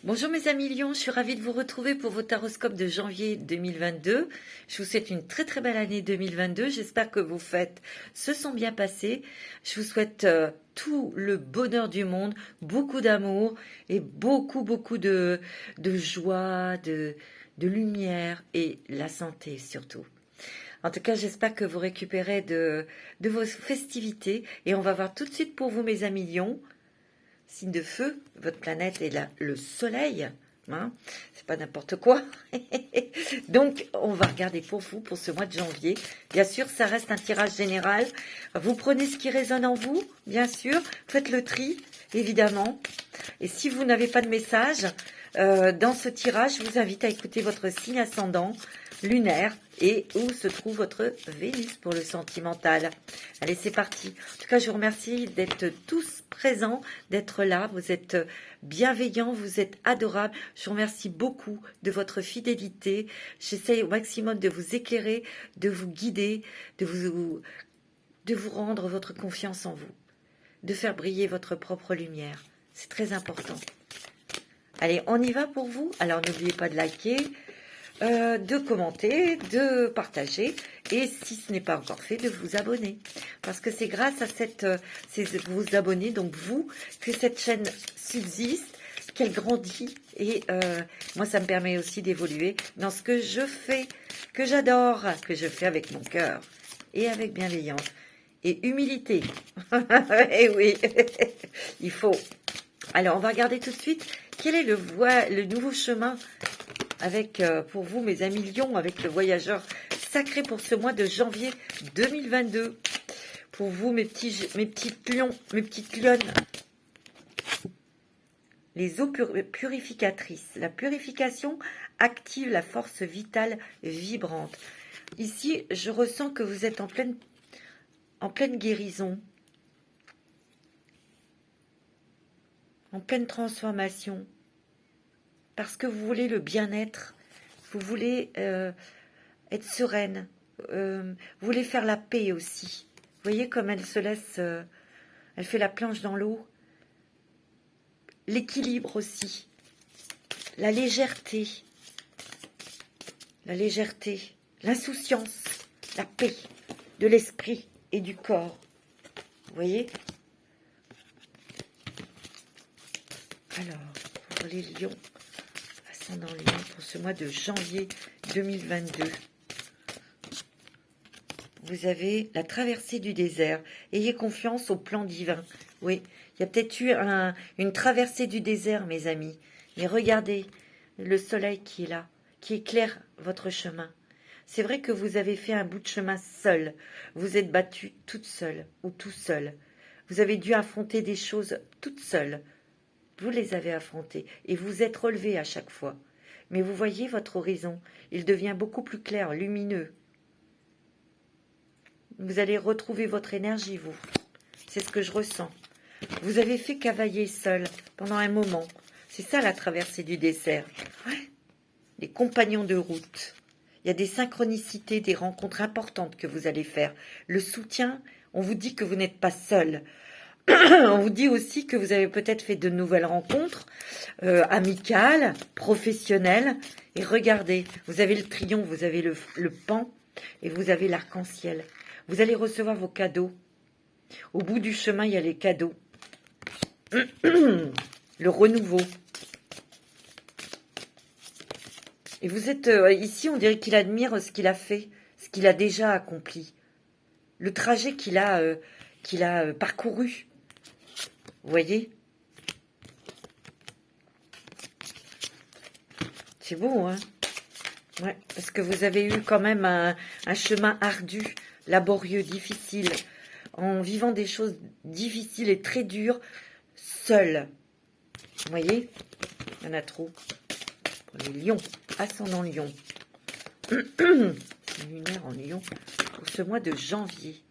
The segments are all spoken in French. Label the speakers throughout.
Speaker 1: Bonjour mes amis Lions, je suis ravie de vous retrouver pour votre horoscope de janvier 2022. Je vous souhaite une très très belle année 2022. J'espère que vos fêtes se sont bien passées. Je vous souhaite tout le bonheur du monde, beaucoup d'amour et beaucoup de joie, de lumière et la santé surtout. En tout cas, j'espère que vous récupérez de vos festivités et on va voir tout de suite pour vous mes amis Lions. Signe de feu, votre planète est là, le soleil, hein, c'est pas n'importe quoi. Donc, on va regarder pour vous, pour ce mois de janvier. Bien sûr, ça reste un tirage général. Vous prenez ce qui résonne en vous, bien sûr. Faites le tri, évidemment. Et si vous n'avez pas de message, dans ce tirage, je vous invite à écouter votre signe ascendant lunaire et où se trouve votre Vénus pour le sentimental. Allez, c'est parti. En tout cas, je vous remercie d'être tous présents, d'être là. Vous êtes bienveillants, vous êtes adorables. Je vous remercie beaucoup de votre fidélité. J'essaye au maximum de vous éclairer, de vous guider, de vous rendre votre confiance en vous, de faire briller votre propre lumière. C'est très important. Allez, on y va pour vous. Alors, n'oubliez pas de liker, de commenter, de partager et si ce n'est pas encore fait, de vous abonner. Parce que c'est grâce à vous abonner, donc vous, que cette chaîne subsiste, qu'elle grandit et moi ça me permet aussi d'évoluer dans ce que je fais, que j'adore, que je fais avec mon cœur et avec bienveillance et humilité. Et oui, il faut. Alors on va regarder tout de suite quel est le nouveau chemin avec, pour vous, mes amis Lions, avec le voyageur sacré pour ce mois de janvier 2022. Pour vous, mes petites lions, mes petites lionnes. Les eaux purificatrices. La purification active la force vitale vibrante. Ici, je ressens que vous êtes en pleine guérison, en pleine transformation. Parce que vous voulez le bien-être, vous voulez être sereine, vous voulez faire la paix aussi. Vous voyez comme elle se laisse, elle fait la planche dans l'eau. L'équilibre aussi, la légèreté, l'insouciance, la paix de l'esprit et du corps. Vous voyez? Alors, pour les lions, ascendant Lion pour ce mois de janvier 2022. Vous avez la traversée du désert. Ayez confiance au plan divin. Oui, il y a peut-être eu une traversée du désert, mes amis. Mais regardez le soleil qui est là, qui éclaire votre chemin. C'est vrai que vous avez fait un bout de chemin seul. Vous êtes battue toute seule ou tout seul. Vous avez dû affronter des choses toute seule. Vous les avez affrontées et vous êtes relevé à chaque fois. Mais vous voyez votre horizon, il devient beaucoup plus clair, lumineux. Vous allez retrouver votre énergie, vous. C'est ce que je ressens. Vous avez fait cavalier seul pendant un moment. C'est ça la traversée du désert. Ouais. Les compagnons de route. Il y a des synchronicités, des rencontres importantes que vous allez faire. Le soutien, on vous dit que vous n'êtes pas seul. On vous dit aussi que vous avez peut-être fait de nouvelles rencontres amicales, professionnelles. Et regardez, vous avez le triomphe, vous avez le pan et vous avez l'arc-en-ciel. Vous allez recevoir vos cadeaux. Au bout du chemin, il y a les cadeaux. Le renouveau. Et vous êtes ici, on dirait qu'il admire ce qu'il a fait, ce qu'il a déjà accompli. Le trajet qu'il a parcouru. Vous voyez? C'est beau, hein? Ouais, parce que vous avez eu quand même un chemin ardu, laborieux, difficile, en vivant des choses difficiles et très dures, seul. Vous voyez? Il y en a trop. Pour les lions, ascendant lion. Lunaire en lion pour ce mois de janvier.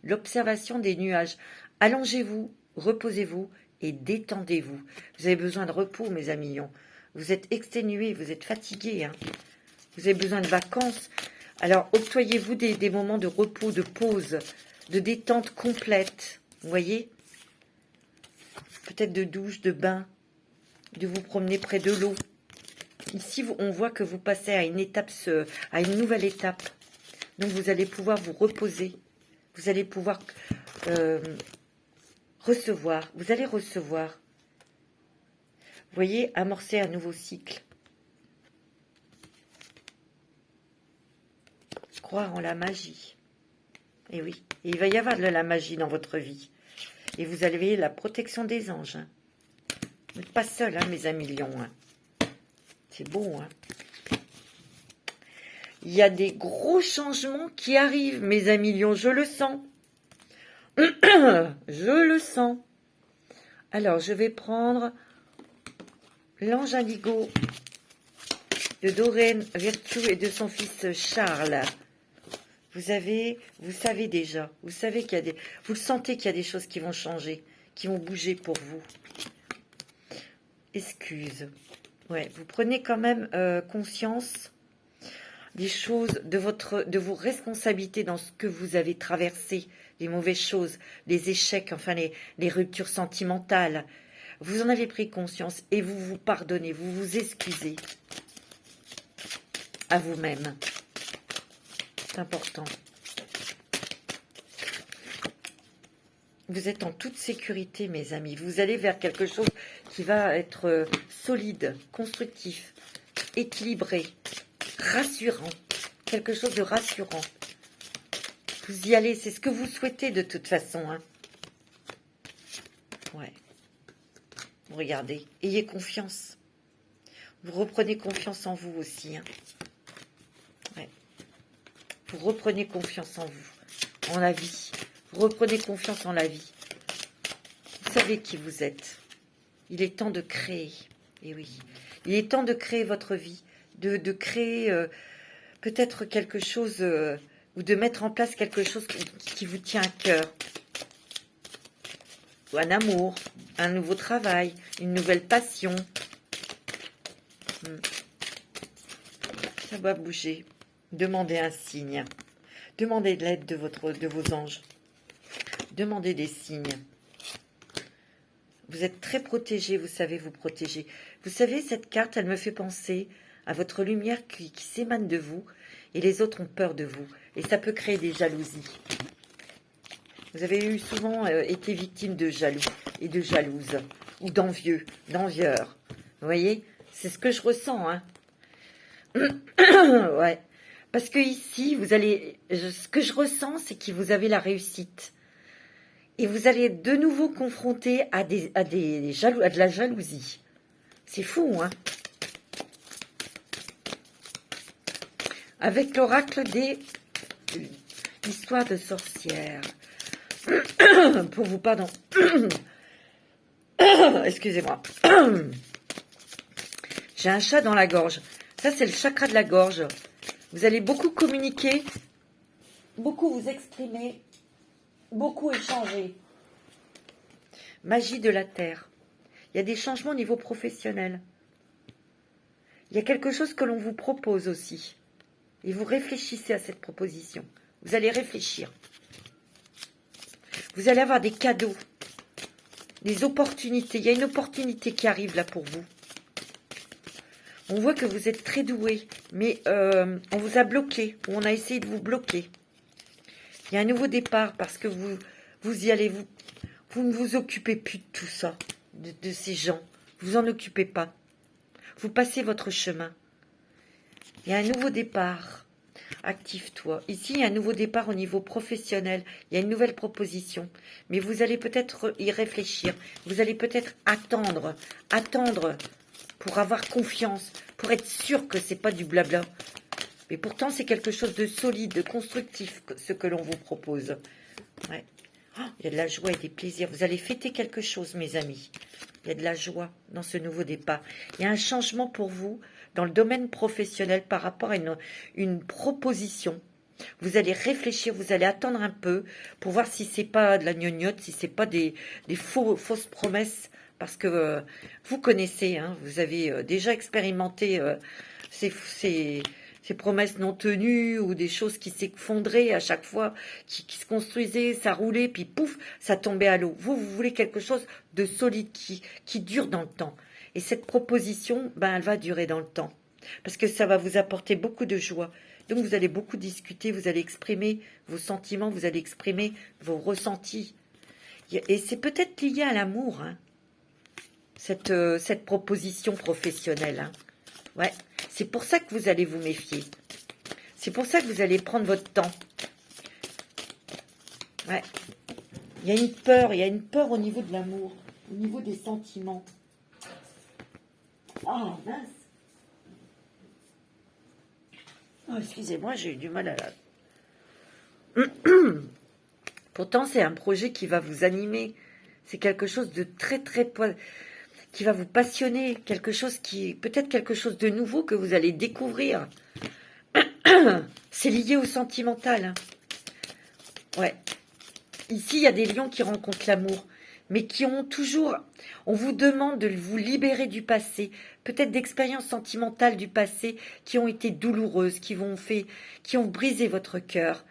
Speaker 1: L'observation des nuages. Allongez-vous, reposez-vous et détendez-vous. Vous avez besoin de repos, mes amis lions. Vous êtes exténués, vous êtes fatigués. Hein. Vous avez besoin de vacances. Alors, octroyez-vous des moments de repos, de pause, de détente complète. Vous voyez? Peut-être de douche, de bain. de vous promener près de l'eau. Ici, on voit que vous passez à une étape, à une nouvelle étape. Donc, vous allez pouvoir vous reposer. Vous allez pouvoir recevoir. Vous allez recevoir. Vous voyez, amorcer un nouveau cycle. Croire en la magie. Et oui, et il va y avoir de la magie dans votre vie. Et vous avez la protection des anges. Hein. Vous n'êtes pas seul, hein, mes amis lions. Hein. C'est beau, hein. Il y a des gros changements qui arrivent, mes amis lions. Je le sens. Je le sens. Alors, je vais prendre l'ange indigo de Doreen Virtue et de son fils Charles. Vous savez déjà, vous savez qu'il y a des, vous le sentez qu'il y a des choses qui vont changer, qui vont bouger pour vous. Excuse. Ouais, vous prenez quand même conscience des choses, de vos responsabilités dans ce que vous avez traversé, les mauvaises choses, les échecs, enfin les ruptures sentimentales. Vous en avez pris conscience et vous vous pardonnez, vous vous excusez à vous-même. C'est important. Vous êtes en toute sécurité, mes amis. Vous allez vers quelque chose qui va être solide, constructif, équilibré, rassurant. Quelque chose de rassurant. Vous y allez, c'est ce que vous souhaitez de toute façon. Hein. Ouais. Regardez, ayez confiance. Vous reprenez confiance en vous aussi. Hein. Ouais. Vous reprenez confiance en vous, en la vie. Vous reprenez confiance en la vie. Vous savez qui vous êtes. Il est temps de créer. Et oui, il est temps de créer votre vie, de créer peut-être quelque chose, ou de mettre en place quelque chose qui vous tient à cœur. Ou un amour, un nouveau travail, une nouvelle passion. Ça va bouger. Demandez un signe. Demandez de l'aide de vos anges. Demandez des signes. Vous êtes très protégé, vous savez vous protéger. Vous savez, cette carte, elle me fait penser à votre lumière qui s'émane de vous et les autres ont peur de vous. Et ça peut créer des jalousies. Vous avez eu souvent été victime de jaloux et de jalouses ou d'envieurs. Vous voyez, c'est ce que je ressens. Hein. Ouais. Parce que ici, ce que je ressens, c'est que vous avez la réussite. Et vous allez être de nouveau confronté à de la jalousie. C'est fou, hein? Avec l'oracle des histoires de sorcières. Pour vous, pardon. Excusez-moi. J'ai un chat dans la gorge. Ça, c'est le chakra de la gorge. Vous allez beaucoup communiquer, beaucoup vous exprimer, beaucoup échanger. Magie de la terre. Il y a des changements au niveau professionnel. Il y a quelque chose que l'on vous propose aussi. Et vous réfléchissez à cette proposition. Vous allez réfléchir. Vous allez avoir des cadeaux, des opportunités. Il y a une opportunité qui arrive là pour vous. On voit que vous êtes très doué, mais on vous a bloqué, ou on a essayé de vous bloquer. Il y a un nouveau départ parce que vous y allez, vous ne vous occupez plus de tout ça, de ces gens. Vous en occupez pas. Vous passez votre chemin. Il y a un nouveau départ. Active-toi. Ici, il y a un nouveau départ au niveau professionnel. Il y a une nouvelle proposition. Mais vous allez peut-être y réfléchir. Vous allez peut-être attendre pour avoir confiance, pour être sûr que c'est pas du blabla. Mais pourtant, c'est quelque chose de solide, de constructif, ce que l'on vous propose. Ouais. Oh, il y a de la joie et des plaisirs. Vous allez fêter quelque chose, mes amis. Il y a de la joie dans ce nouveau départ. Il y a un changement pour vous dans le domaine professionnel par rapport à une proposition. Vous allez réfléchir, vous allez attendre un peu pour voir si c'est pas de la gnognotte, si c'est pas des fausses promesses. Parce que vous connaissez, hein, vous avez déjà expérimenté ces promesses non tenues ou des choses qui s'effondraient à chaque fois, qui se construisaient, ça roulait, puis pouf, ça tombait à l'eau. Vous voulez quelque chose de solide, qui dure dans le temps. Et cette proposition, ben, elle va durer dans le temps. Parce que ça va vous apporter beaucoup de joie. Donc vous allez beaucoup discuter, vous allez exprimer vos sentiments, vous allez exprimer vos ressentis. Et c'est peut-être lié à l'amour, hein, cette proposition professionnelle. Hein. Ouais, c'est pour ça que vous allez vous méfier. C'est pour ça que vous allez prendre votre temps. Ouais. Il y a une peur au niveau de l'amour, au niveau des sentiments. Oh, mince. Oh, excusez-moi, j'ai eu du mal à la... Pourtant, c'est un projet qui va vous animer. C'est quelque chose de très, très... qui va vous passionner. Quelque chose qui... peut-être quelque chose de nouveau que vous allez découvrir. C'est lié au sentimental. Hein. Ouais. Ici, il y a des lions qui rencontrent l'amour, mais qui ont toujours... On vous demande de vous libérer du passé, peut-être d'expériences sentimentales du passé qui ont été douloureuses, qui ont brisé votre cœur.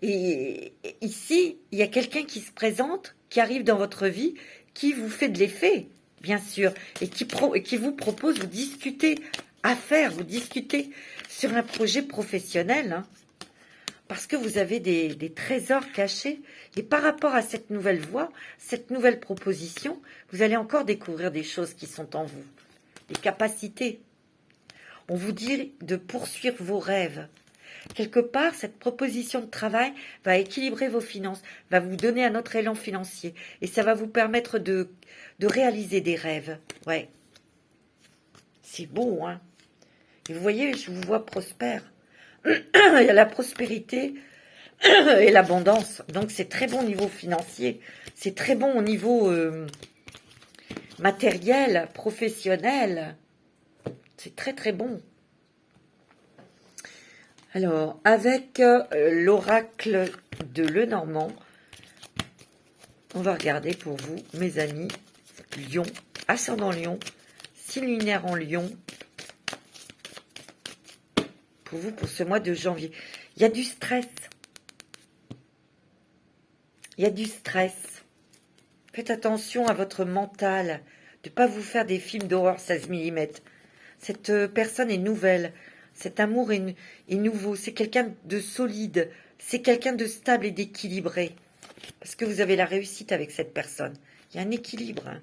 Speaker 1: Et ici, il y a quelqu'un qui se présente, qui arrive dans votre vie, qui vous fait de l'effet, bien sûr, et qui vous propose, vous discuter vous discutez sur un projet professionnel, hein, parce que vous avez des trésors cachés. Et par rapport à cette nouvelle voie, cette nouvelle proposition, vous allez encore découvrir des choses qui sont en vous, des capacités. On vous dit de poursuivre vos rêves. Quelque part, cette proposition de travail va équilibrer vos finances, va vous donner un autre élan financier. Et ça va vous permettre de réaliser des rêves. Ouais. C'est beau, hein. Et vous voyez, je vous vois prospère. Il y a la prospérité et l'abondance. Donc, c'est très bon au niveau financier. C'est très bon au niveau matériel, professionnel. C'est très, très bon. Alors, avec l'oracle de Lenormand, on va regarder pour vous, mes amis, Lion, ascendant Lion, signe lunaire en Lion, pour vous, pour ce mois de janvier. Il y a du stress. Il y a du stress. Faites attention à votre mental, de ne pas vous faire des films d'horreur 16 mm. Cette personne est nouvelle. Cet amour est nouveau. C'est quelqu'un de solide. C'est quelqu'un de stable et d'équilibré. Parce que vous avez la réussite avec cette personne. Il y a un équilibre. Hein.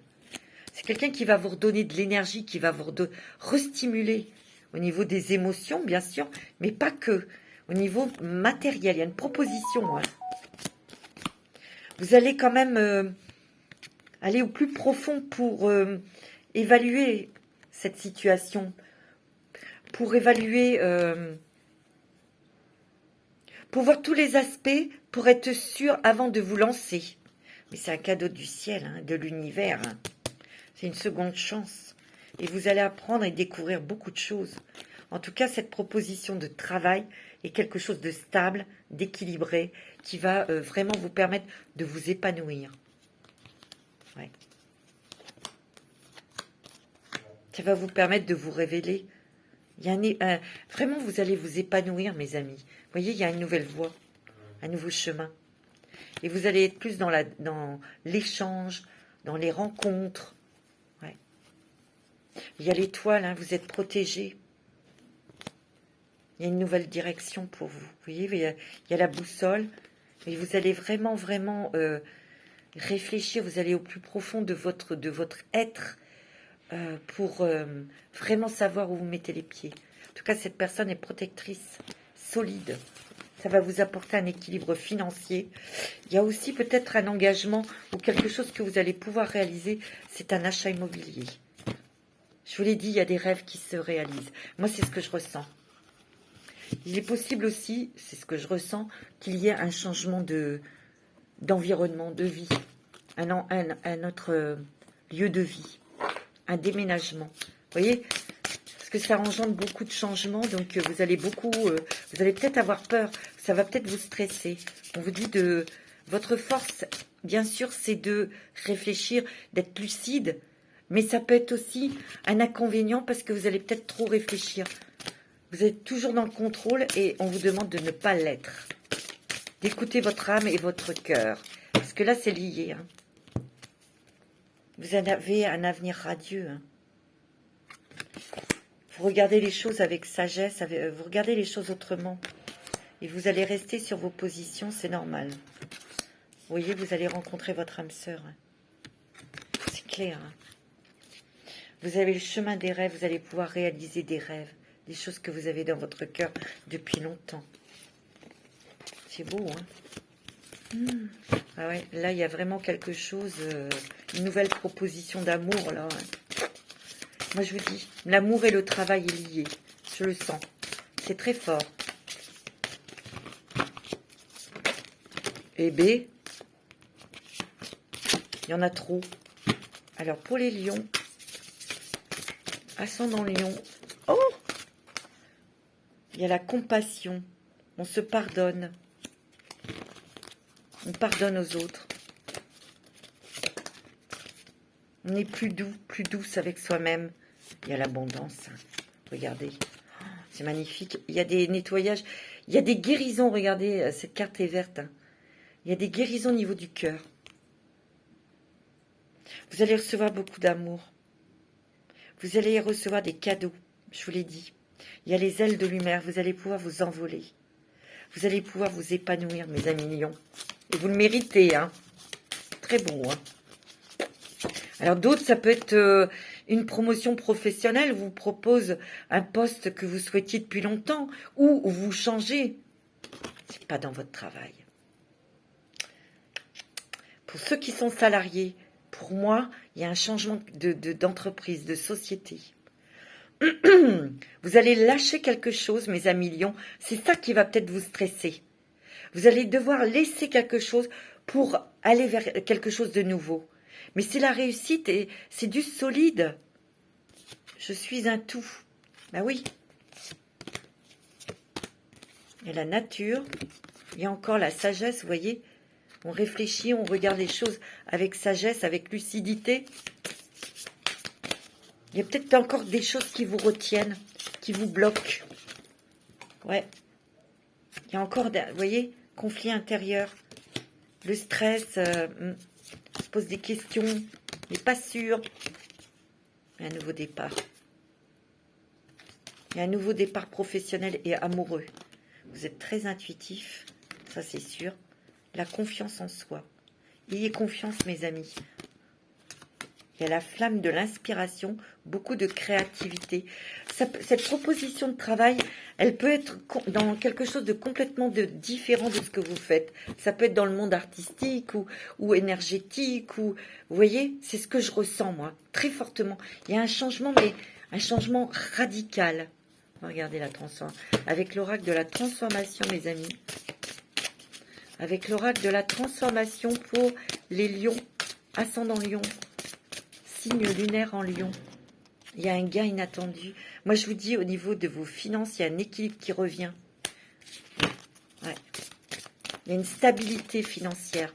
Speaker 1: C'est quelqu'un qui va vous redonner de l'énergie, qui va vous restimuler au niveau des émotions, bien sûr, mais pas que. Au niveau matériel, il y a une proposition. Hein. Vous allez quand même aller au plus profond pour évaluer cette situation, pour évaluer, pour voir tous les aspects, pour être sûr avant de vous lancer. Mais c'est un cadeau du ciel, hein, de l'univers. Hein. C'est une seconde chance. Et vous allez apprendre et découvrir beaucoup de choses. En tout cas, cette proposition de travail est quelque chose de stable, d'équilibré, qui va vraiment vous permettre de vous épanouir. Ouais. Ça va vous permettre de vous révéler. Il y a vraiment, vous allez vous épanouir, mes amis. Vous voyez, il y a une nouvelle voie, un nouveau chemin. Et vous allez être plus dans l'échange, dans les rencontres. Ouais. Il y a l'étoile, hein, vous êtes protégés. Il y a une nouvelle direction pour vous. Vous voyez, il y a la boussole. Et vous allez vraiment, vraiment réfléchir. Vous allez au plus profond de votre être pour vraiment savoir où vous mettez les pieds. En tout cas, cette personne est protectrice, solide. Ça va vous apporter un équilibre financier. Il y a aussi peut-être un engagement ou quelque chose que vous allez pouvoir réaliser. C'est un achat immobilier. Je vous l'ai dit, il y a des rêves qui se réalisent. Moi, c'est ce que je ressens. Il est possible aussi, c'est ce que je ressens, qu'il y ait un changement d'environnement, de vie, un autre lieu de vie, un déménagement. Vous voyez, parce que ça engendre beaucoup de changements, donc vous allez peut-être avoir peur, ça va peut-être vous stresser. On vous dit votre force, bien sûr, c'est de réfléchir, d'être lucide, mais ça peut être aussi un inconvénient parce que vous allez peut-être trop réfléchir. Vous êtes toujours dans le contrôle et on vous demande de ne pas l'être. D'écouter votre âme et votre cœur. Parce que là, c'est lié. Hein. Vous avez un avenir radieux. Hein. Vous regardez les choses avec sagesse, vous regardez les choses autrement. Et vous allez rester sur vos positions, c'est normal. Vous voyez, vous allez rencontrer votre âme sœur. Hein. C'est clair. Hein. Vous avez le chemin des rêves, vous allez pouvoir réaliser des rêves, des choses que vous avez dans votre cœur depuis longtemps. C'est beau, hein. Ah ouais, là, il y a vraiment quelque chose, une nouvelle proposition d'amour, là. Hein. Moi, je vous dis, l'amour et le travail est lié. Je le sens. C'est très fort. Et B, il y en a trop. Alors, pour les lions, ascendant lion, oh, il y a la compassion. On se pardonne. On pardonne aux autres. On est plus doux, plus douce avec soi-même. Il y a l'abondance. Regardez. C'est magnifique. Il y a des nettoyages. Il y a des guérisons. Regardez, cette carte est verte. Il y a des guérisons au niveau du cœur. Vous allez recevoir beaucoup d'amour. Vous allez recevoir des cadeaux. Je vous l'ai dit. Il y a les ailes de lumière. Vous allez pouvoir vous envoler. Vous allez pouvoir vous épanouir, mes amis lions. Et vous le méritez, hein. Très beau, hein. Alors d'autres, ça peut être une promotion professionnelle, vous propose un poste que vous souhaitiez depuis longtemps, ou vous changez. C'est pas dans votre travail. Pour ceux qui sont salariés, pour moi, il y a un changement d'entreprise, de société. Vous allez lâcher quelque chose, mes amis lions. C'est ça qui va peut-être vous stresser. Vous allez devoir laisser quelque chose pour aller vers quelque chose de nouveau. Mais c'est la réussite et c'est du solide. Je suis un tout. Ben oui. Il y a la nature. Il y a encore la sagesse, vous voyez. On réfléchit, on regarde les choses avec sagesse, avec lucidité. Il y a peut-être encore des choses qui vous retiennent, qui vous bloquent. Ouais. Il y a encore, vous voyez, conflit intérieur. Le stress, se pose des questions, n'est pas sûr. Il y a un nouveau départ. Il y a un nouveau départ professionnel et amoureux. Vous êtes très intuitif, ça c'est sûr. La confiance en soi. Ayez confiance, mes amis. Il y a la flamme de l'inspiration, beaucoup de créativité. Cette proposition de travail, elle peut être dans quelque chose de complètement différent de ce que vous faites. Ça peut être dans le monde artistique ou énergétique. Vous voyez, c'est ce que je ressens, moi, très fortement. Il y a un changement, mais un changement radical. Regardez la transformation. Avec l'oracle de la transformation, mes amis. Avec l'oracle de la transformation pour les lions, ascendant lion. Signe lunaire en lion. Il y a un gain inattendu. Moi, je vous dis, au niveau de vos finances, il y a un équilibre qui revient. Ouais. Il y a une stabilité financière.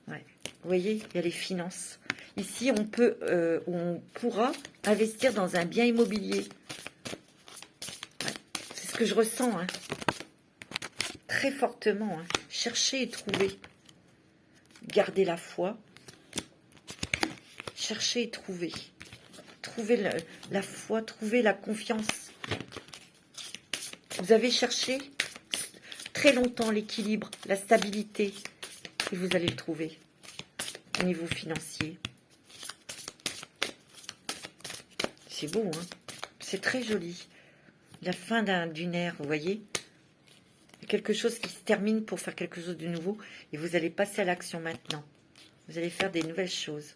Speaker 1: Ouais. Vous voyez, il y a les finances. Ici, on pourra investir dans un bien immobilier. Ouais. C'est ce que je ressens. Hein. Très fortement. Hein. Cherchez et trouvez. Gardez la foi. Cherchez et trouvez. Trouvez la foi, trouvez la confiance. Vous avez cherché très longtemps l'équilibre, la stabilité. Et vous allez le trouver au niveau financier. C'est beau, hein? C'est très joli. La fin d'une ère, vous voyez? Quelque chose qui se termine pour faire quelque chose de nouveau. Et vous allez passer à l'action maintenant. Vous allez faire des nouvelles choses.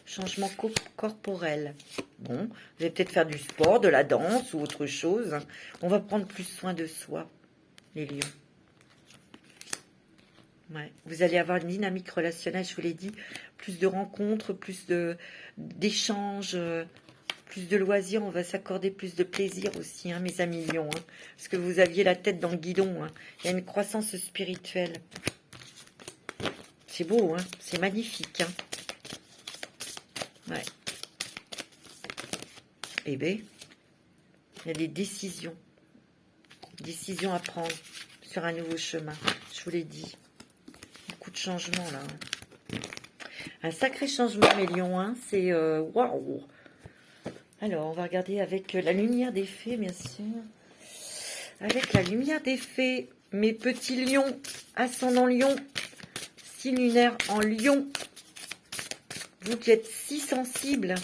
Speaker 1: Changement corporel. Bon, vous allez peut-être faire du sport, de la danse ou autre chose. On va prendre plus soin de soi, les lions. Ouais. Vous allez avoir une dynamique relationnelle, je vous l'ai dit. Plus de rencontres, plus d'échanges, plus de loisirs. On va s'accorder plus de plaisir aussi, hein, mes amis lions. Hein, parce que vous aviez la tête dans le guidon. Hein. Il y a une croissance spirituelle. C'est beau, hein, c'est magnifique. Hein. Ouais. Eh bien, il y a des décisions. Décisions à prendre sur un nouveau chemin. Je vous l'ai dit. Beaucoup de changements, là. Un sacré changement, mes lions. Hein. C'est... waouh. Alors, on va regarder avec la lumière des fées, bien sûr. Avec la lumière des fées, mes petits lions, ascendant lion, signe lunaire en lion. Vous qui êtes si sensibles,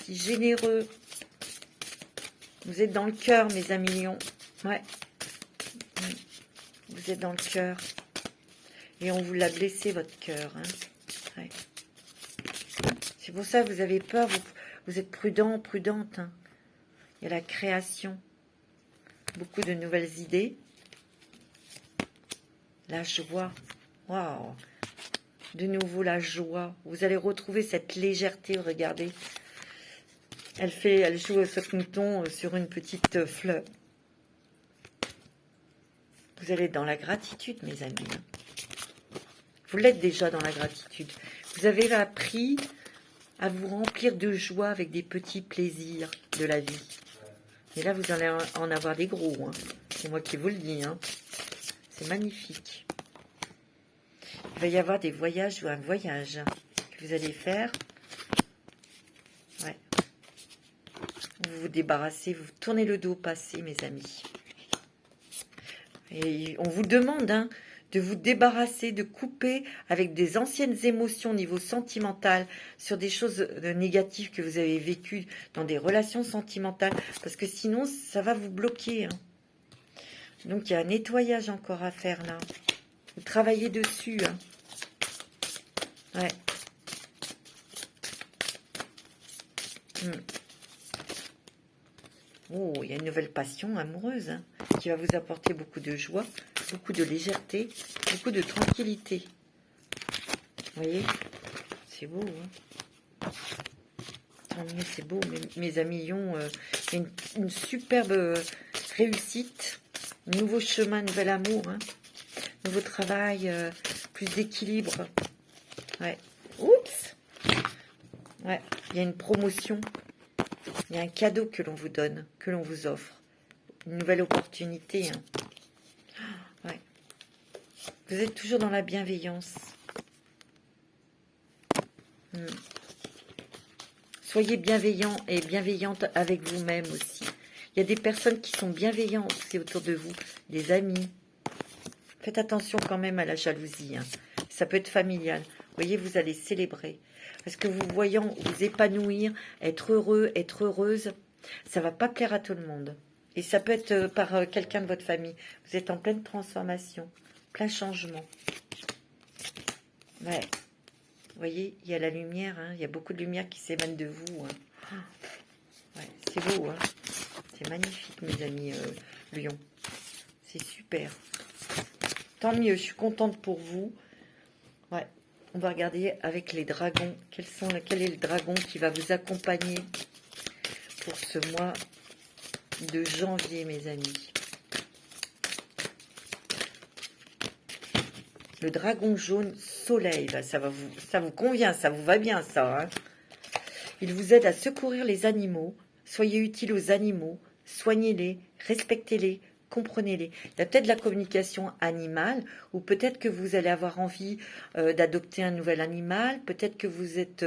Speaker 1: si généreux. Vous êtes dans le cœur, mes amis lions. Ouais. Vous êtes dans le cœur. Et on vous l'a blessé, votre cœur. Hein. Ouais. C'est pour ça que vous avez peur. Vous êtes prudent, prudente. Hein. Il y a la création. Beaucoup de nouvelles idées. La joie. Waouh. De nouveau, la joie. Vous allez retrouver cette légèreté. Regardez. Elle joue ce mouton sur une petite fleur. Vous allez être dans la gratitude, mes amis. Vous l'êtes déjà dans la gratitude. Vous avez appris à vous remplir de joie avec des petits plaisirs de la vie. Et là, vous allez en avoir des gros. Hein. C'est moi qui vous le dis. Hein. C'est magnifique. Il va y avoir des voyages ou un voyage que vous allez faire. Ouais. Vous vous débarrassez, vous tournez le dos au passé, mes amis. Et on vous demande de vous débarrasser, de couper avec des anciennes émotions au niveau sentimental sur des choses négatives que vous avez vécues dans des relations sentimentales, parce que sinon, ça va vous bloquer. Hein. Donc, il y a un nettoyage encore à faire, là. Vous travaillez dessus. Hein. Ouais. Oh, il y a une nouvelle passion amoureuse hein, qui va vous apporter beaucoup de joie, beaucoup de légèreté, beaucoup de tranquillité. Vous voyez, c'est beau. Hein. Tant mieux, c'est beau. Mes amis lions, une superbe réussite, nouveau chemin, nouvel amour, hein, nouveau travail, plus d'équilibre. Ouais. Oups. Ouais, il y a une promotion. Il y a un cadeau que l'on vous donne, que l'on vous offre. Une nouvelle opportunité. Hein. Ouais. Vous êtes toujours dans la bienveillance. Soyez bienveillant et bienveillante avec vous-même aussi. Il y a des personnes qui sont bienveillantes aussi autour de vous, des amis. Faites attention quand même à la jalousie. Hein. Ça peut être familial. Vous voyez, vous allez célébrer. Parce que vous voyant vous épanouir, être heureux, être heureuse, ça ne va pas plaire à tout le monde. Et ça peut être par quelqu'un de votre famille. Vous êtes en pleine transformation, plein changement. Ouais. Vous voyez, il y a la lumière, hein, il y a beaucoup de lumière qui s'émane de vous. Hein. Ouais, c'est beau, hein. C'est magnifique, mes amis Lion. C'est super. Tant mieux, je suis contente pour vous. Ouais. On va regarder avec les dragons. Quel est le dragon qui va vous accompagner pour ce mois de janvier, mes amis? Le dragon jaune soleil. Bah, ça vous convient, ça vous va bien, ça. Hein. Il vous aide à secourir les animaux. Soyez utile aux animaux. Soignez-les, respectez-les. Comprenez-les. Il y a peut-être de la communication animale, ou peut-être que vous allez avoir envie d'adopter un nouvel animal, peut-être que vous êtes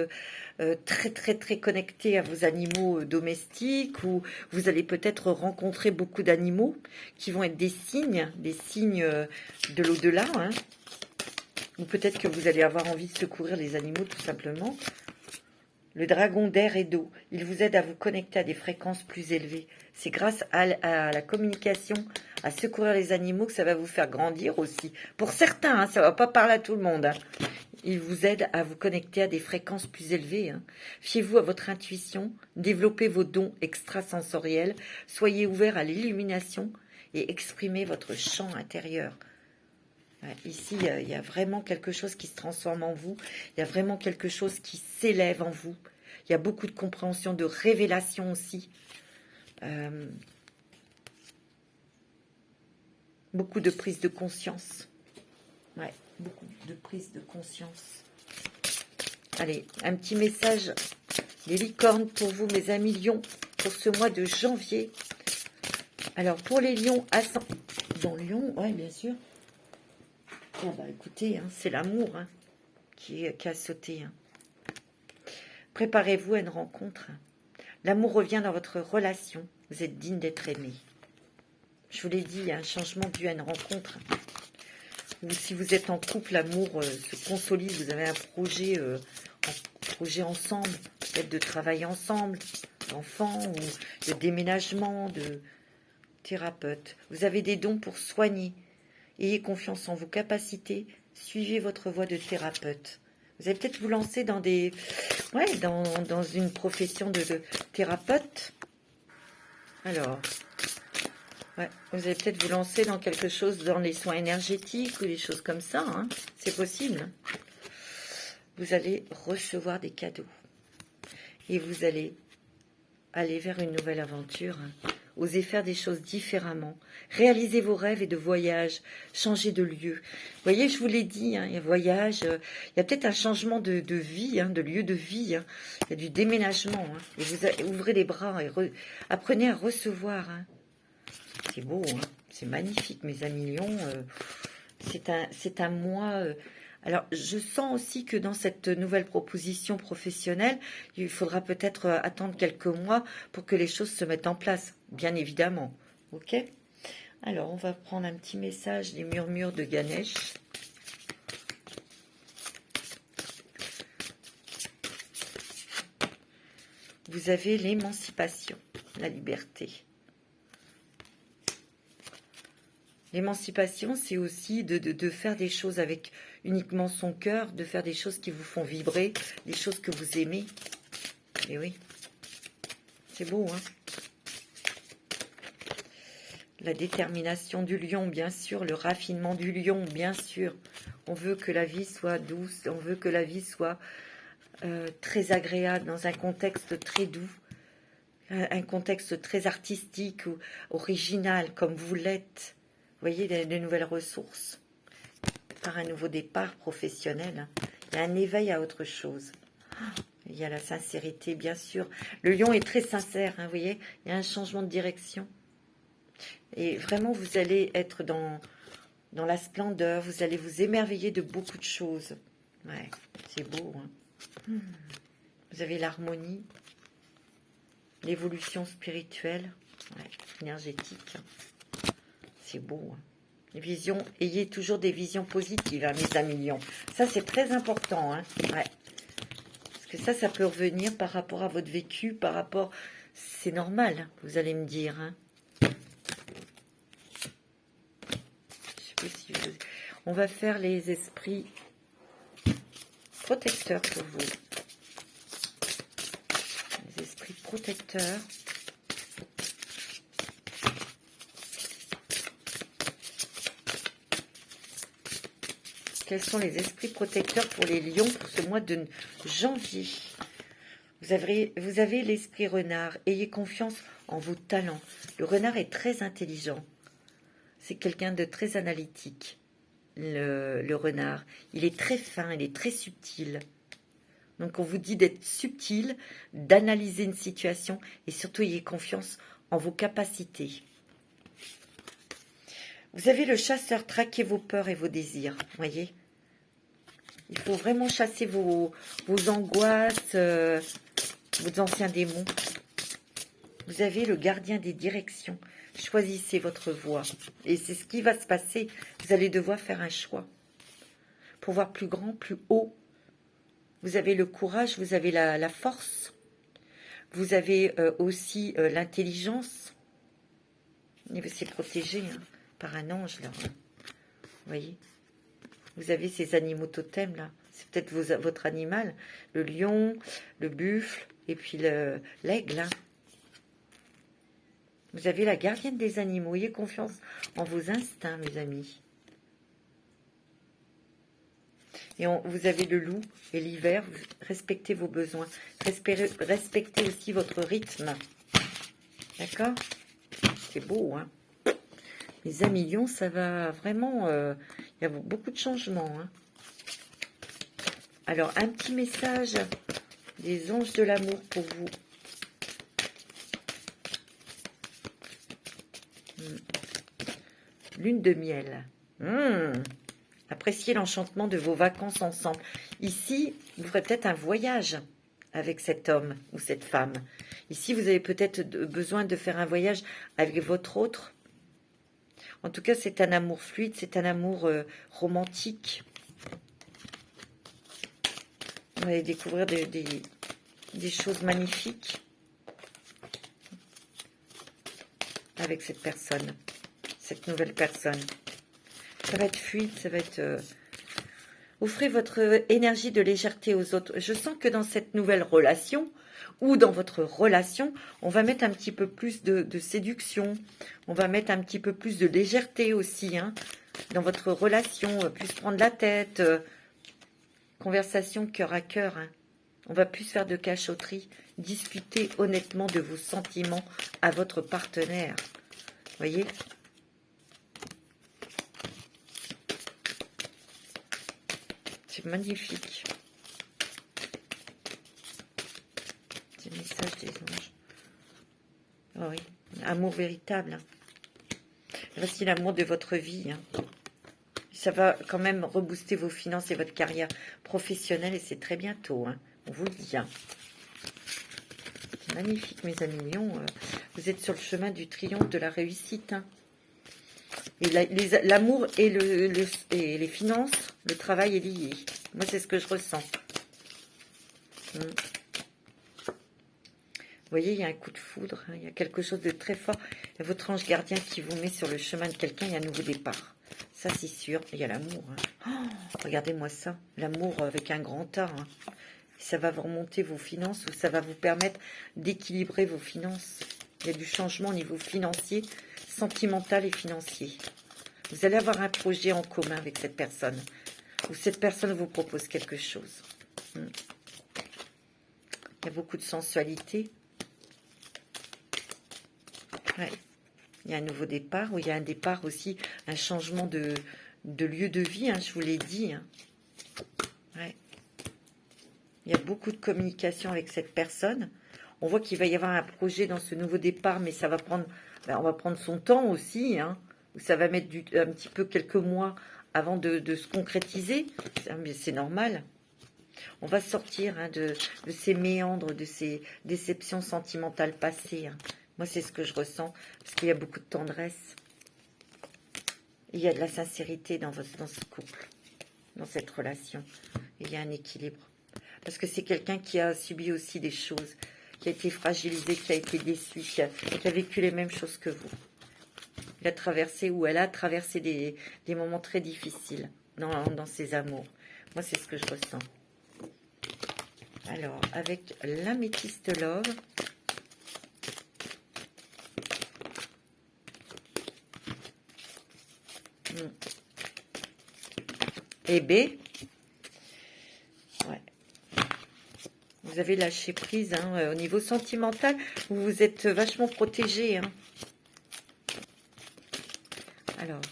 Speaker 1: très très très connecté à vos animaux domestiques, ou vous allez peut-être rencontrer beaucoup d'animaux qui vont être des signes de l'au-delà, hein. Ou peut-être que vous allez avoir envie de secourir les animaux tout simplement. Le dragon d'air et d'eau, il vous aide à vous connecter à des fréquences plus élevées. C'est grâce à la communication, à secourir les animaux que ça va vous faire grandir aussi. Pour certains, hein, ça ne va pas parler à tout le monde. Hein. Il vous aide à vous connecter à des fréquences plus élevées. Hein. Fiez-vous à votre intuition, développez vos dons extrasensoriels, soyez ouverts à l'illumination et exprimez votre chant intérieur. Ici, il y a vraiment quelque chose qui se transforme en vous. Il y a vraiment quelque chose qui s'élève en vous. Il y a beaucoup de compréhension, de révélation aussi. Beaucoup de prise de conscience. Ouais, beaucoup de prise de conscience. Allez, un petit message des licornes pour vous, mes amis lions, pour ce mois de janvier. Alors, pour les lions, dans Lion, oui, bien sûr. Ah bah écoutez, hein, c'est l'amour hein, qui a sauté. Hein. Préparez-vous à une rencontre. L'amour revient dans votre relation. Vous êtes digne d'être aimé. Je vous l'ai dit, il y a un changement dû à une rencontre. Ou si vous êtes en couple, l'amour se consolide. Vous avez un projet ensemble, peut-être de travailler ensemble, d'enfants ou de déménagement, de thérapeute. Vous avez des dons pour soigner. Ayez confiance en vos capacités. Suivez votre voie de thérapeute. Vous allez peut-être vous lancer dans dans une profession de thérapeute. Alors, vous allez peut-être vous lancer dans quelque chose dans les soins énergétiques ou des choses comme ça. Hein. C'est possible. Vous allez recevoir des cadeaux. Et vous allez aller vers une nouvelle aventure. Osez faire des choses différemment. Réalisez vos rêves et de voyage. Changez de lieu. Vous voyez, je vous l'ai dit, il y a voyage. Il y a peut-être un changement de vie, de lieu de vie. Il y a du déménagement. Et vous ouvrez les bras et apprenez à recevoir. C'est beau, c'est magnifique, mes amis lions. C'est un mois... Alors, je sens aussi que dans cette nouvelle proposition professionnelle, il faudra peut-être attendre quelques mois pour que les choses se mettent en place, bien évidemment. Ok? Alors, on va prendre un petit message des murmures de Ganesh. Vous avez l'émancipation, la liberté. L'émancipation, c'est aussi de faire des choses avec uniquement son cœur, de faire des choses qui vous font vibrer, des choses que vous aimez. Et oui, c'est beau, hein? La détermination du lion, bien sûr, le raffinement du lion, bien sûr. On veut que la vie soit douce, on veut que la vie soit très agréable, dans un contexte très doux, un contexte très artistique ou original, comme vous l'êtes. Vous voyez, de nouvelles ressources, par un nouveau départ professionnel. Il y a un éveil à autre chose. Il y a la sincérité, bien sûr. Le lion est très sincère, vous voyez. Il y a un changement de direction. Et vraiment, vous allez être dans la splendeur. Vous allez vous émerveiller de beaucoup de choses. Ouais, c'est beau. Hein. Vous avez l'harmonie, l'évolution spirituelle, énergétique. C'est beau. Hein. Les visions, ayez toujours des visions positives, mes amis lions. Ça, c'est très important. Hein. Ouais. Parce que ça peut revenir par rapport à votre vécu, par rapport... C'est normal, vous allez me dire. Hein. Je sais pas si on va faire les esprits protecteurs pour vous. Les esprits protecteurs. Quels sont les esprits protecteurs pour les lions pour ce mois de janvier? Vous avez l'esprit renard. Ayez confiance en vos talents. Le renard est très intelligent. C'est quelqu'un de très analytique, le renard. Il est très fin, il est très subtil. Donc on vous dit d'être subtil, d'analyser une situation et surtout ayez confiance en vos capacités. Vous avez le chasseur, traquez vos peurs et vos désirs, voyez. Il faut vraiment chasser vos angoisses, vos anciens démons. Vous avez le gardien des directions. Choisissez votre voie. Et c'est ce qui va se passer. Vous allez devoir faire un choix. Pour voir plus grand, plus haut. Vous avez le courage, vous avez la force. Vous avez aussi l'intelligence. C'est protégé par un ange, là. Vous voyez? Vous avez ces animaux totems, là. C'est peut-être votre animal. Le lion, le buffle, et puis l'aigle, hein. Vous avez la gardienne des animaux. Ayez confiance en vos instincts, mes amis. Et vous avez le loup et l'hiver. Respectez vos besoins. Respectez aussi votre rythme. D'accord? C'est beau, hein? Les amis lions, ça va vraiment... il y a beaucoup de changements. Hein? Alors, un petit message des anges de l'amour pour vous. Lune de miel. Appréciez l'enchantement de vos vacances ensemble. Ici, vous ferez peut-être un voyage avec cet homme ou cette femme. Ici, vous avez peut-être besoin de faire un voyage avec votre autre. En tout cas, c'est un amour fluide, c'est un amour romantique. Vous allez découvrir des choses magnifiques avec cette personne, cette nouvelle personne. Ça va être fluide, ça va être... Offrez votre énergie de légèreté aux autres. Je sens que dans cette nouvelle relation, ou dans votre relation, on va mettre un petit peu plus de séduction, on va mettre un petit peu plus de légèreté aussi, hein, dans votre relation, plus prendre la tête, conversation cœur à cœur, hein. On va plus faire de cachotterie, discuter honnêtement de vos sentiments à votre partenaire, voyez ? C'est magnifique. C'est le message des anges. Oh oui, amour véritable. Voici l'amour de votre vie. Hein. Ça va quand même rebooster vos finances et votre carrière professionnelle. Et c'est très bientôt. Hein. On vous le dit. Hein. C'est magnifique, mes amis. Vous êtes sur le chemin du triomphe de la réussite. Hein. Et l'amour et les finances, le travail est lié. Moi, c'est ce que je ressens. Vous voyez, il y a un coup de foudre. Hein, il y a quelque chose de très fort. Il y a votre ange gardien qui vous met sur le chemin de quelqu'un. Il y a un nouveau départ. Ça, c'est sûr. Il y a l'amour. Hein. Oh, regardez-moi ça. L'amour avec un grand A. Hein. Ça va vous remonter vos finances ou ça va vous permettre d'équilibrer vos finances. Il y a du changement au niveau financier, sentimental et financier. Vous allez avoir un projet en commun avec cette personne. Ou cette personne vous propose quelque chose. Il y a beaucoup de sensualité. Ouais. Il y a un nouveau départ, ou il y a un départ aussi, un changement de lieu de vie, hein, je vous l'ai dit. Hein. Ouais. Il y a beaucoup de communication avec cette personne. On voit qu'il va y avoir un projet dans ce nouveau départ, mais ça va prendre, on va prendre son temps aussi. Hein. Ça va mettre un petit peu quelques mois avant de se concrétiser. C'est normal. On va sortir hein, de ces méandres, de ces déceptions sentimentales passées. Hein. Moi, c'est ce que je ressens, parce qu'il y a beaucoup de tendresse. Il y a de la sincérité dans ce couple, dans cette relation. Il y a un équilibre. Parce que c'est quelqu'un qui a subi aussi des choses, qui a été fragilisé, qui a été déçu, qui a vécu les mêmes choses que vous. Il a traversé, ou elle a traversé des moments très difficiles dans ses amours. Moi, c'est ce que je ressens. Alors, avec l'améthyste love... Et B, ouais. Vous avez lâché prise hein, au niveau sentimental, vous vous êtes vachement protégé. Hein. Alors,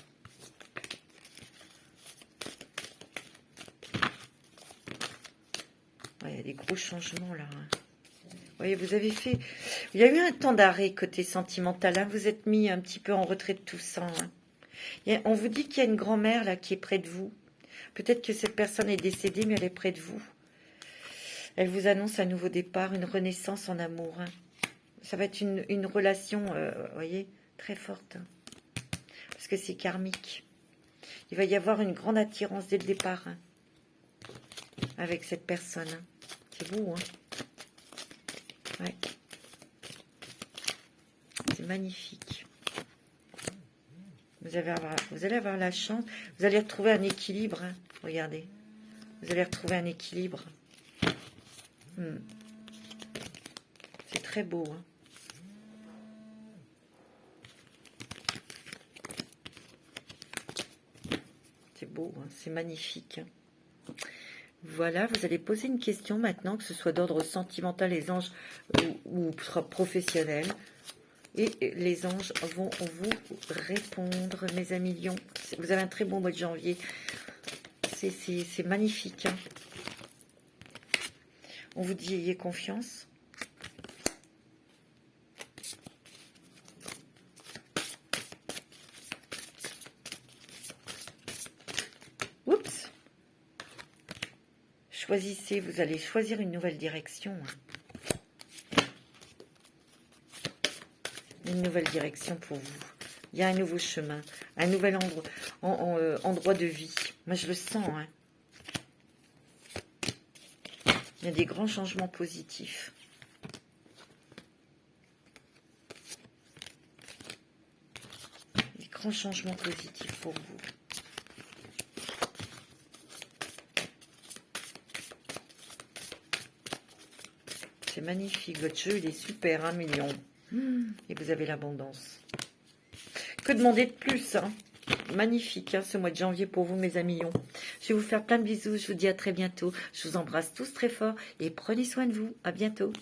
Speaker 1: ouais, il y a des gros changements là. Hein. Vous voyez, vous avez fait... Il y a eu un temps d'arrêt côté sentimental. Hein. Vous êtes mis un petit peu en retrait de tout ça. Hein. On vous dit qu'il y a une grand-mère là qui est près de vous. Peut-être que cette personne est décédée, mais elle est près de vous. Elle vous annonce un nouveau départ, une renaissance en amour. Hein. Ça va être une relation, vous voyez, très forte. Hein. Parce que c'est karmique. Il va y avoir une grande attirance dès le départ. Hein, avec cette personne. Hein. C'est beau, hein. Ouais. C'est magnifique. Vous allez avoir la chance. Vous allez retrouver un équilibre. Hein. Regardez. Vous allez retrouver un équilibre. C'est très beau. Hein. C'est beau. Hein. C'est magnifique. Hein. Voilà, vous allez poser une question maintenant, que ce soit d'ordre sentimental, les anges, ou professionnel. Et les anges vont vous répondre, mes amis lions. Vous avez un très bon mois de janvier. C'est magnifique. Hein. On vous dit, ayez confiance. Oups. Choisissez, vous allez choisir une nouvelle direction. Hein. une nouvelle direction pour vous. Il y a un nouveau chemin, un nouvel endroit de vie. Moi, je le sens. Hein. Il y a des grands changements positifs. Des grands changements positifs pour vous. C'est magnifique, votre jeu il est super, 1 million. Et vous avez l'abondance. Que demander de plus hein? Magnifique hein, ce mois de janvier pour vous mes amis. Je vais vous faire plein de bisous, je vous dis à très bientôt. Je vous embrasse tous très fort et prenez soin de vous. À bientôt.